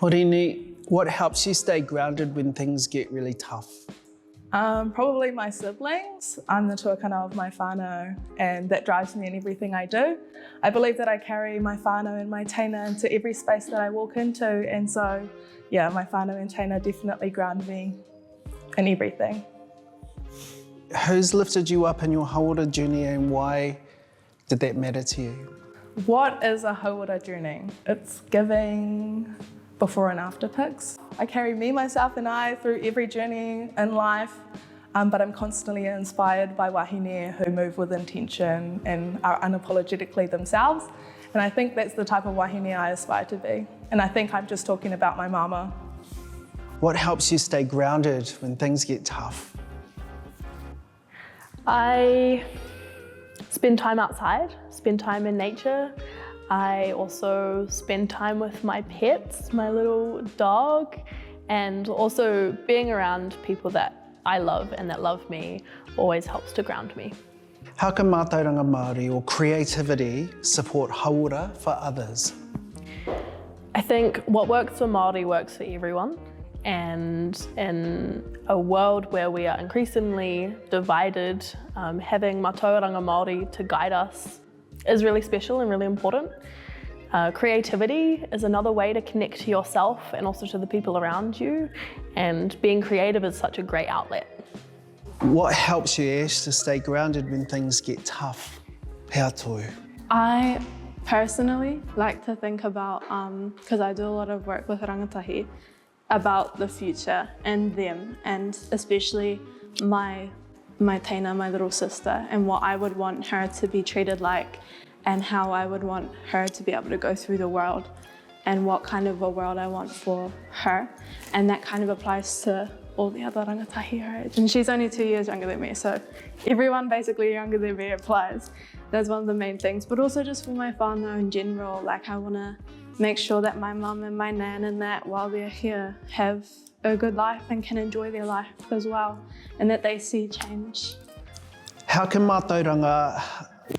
Orini, what helps you stay grounded when things get really tough? Probably my siblings. I'm the tuakana of my whānau, and that drives me in everything I do. I believe that I carry my whānau and my teina into every space that I walk into, and so yeah, my whānau and teina definitely ground me in everything. Who's lifted you up in your Hauora journey and why did that matter to you? What is a Hauora journey? It's giving before and after pics. I carry me, myself and I through every journey in life, but I'm constantly inspired by wahine who move with intention and are unapologetically themselves. And I think that's the type of wahine I aspire to be. And I think I'm just talking about my mama. What helps you stay grounded when things get tough? I spend time outside, spend time in nature. I also spend time with my pets, my little dog, and also being around people that I love and that love me always helps to ground me. How can mātauranga Māori or creativity support Hauora for others? I think what works for Māori works for everyone, and in a world where we are increasingly divided, having mātauranga Māori to guide us is really special and really important. Creativity is another way to connect to yourself and also to the people around you, and being creative is such a great outlet. What helps you, Ash, to stay grounded when things get tough? Pea toi. I personally like to think about, because I do a lot of work with rangatahi, about the future and them, and especially my teina, my little sister, and what I would want her to be treated like, and how I would want her to be able to go through the world, and what kind of a world I want for her. And that kind of applies to all the other rangatahi her age. And she's only 2 years younger than me, so everyone basically younger than me applies. That's one of the main things. But also just for my whānau in general, like I want to make sure that my mum and my nan and that while they're here have a good life and can enjoy their life as well, and that they see change. How can mātauranga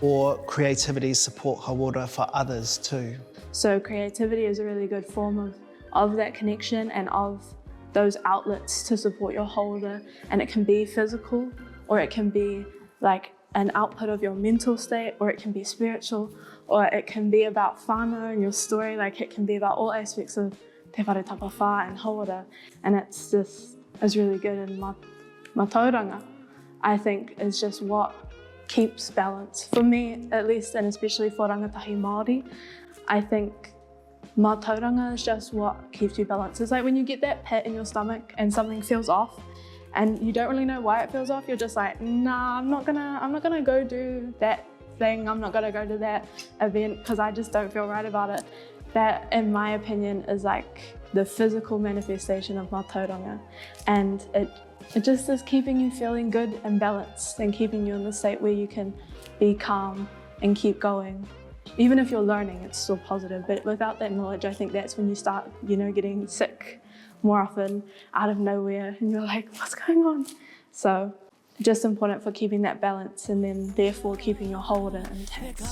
or creativity support Hauora for others too? So creativity is a really good form of that connection and of those outlets to support your Hauora, and it can be physical, or it can be like an output of your mental state, or it can be spiritual, or it can be about whānau and your story, like it can be about all aspects of te whare tapawhā and Hauora, and it's really good in mātauranga. I think is just what keeps balance. For me, at least, and especially for rangatahi Māori, I think mātauranga is just what keeps you balanced. It's like when you get that pit in your stomach and something feels off, and you don't really know why it feels off. You're just like, nah, I'm not gonna go do that thing. I'm not gonna go to that event because I just don't feel right about it. That, in my opinion, is like the physical manifestation of mātauranga, and it just is keeping you feeling good and balanced, and keeping you in the state where you can be calm and keep going. Even if you're learning, it's still positive, but without that knowledge, I think that's when you start, getting sick more often out of nowhere, and you're like, what's going on? So just important for keeping that balance, and then therefore keeping your Hauora intact.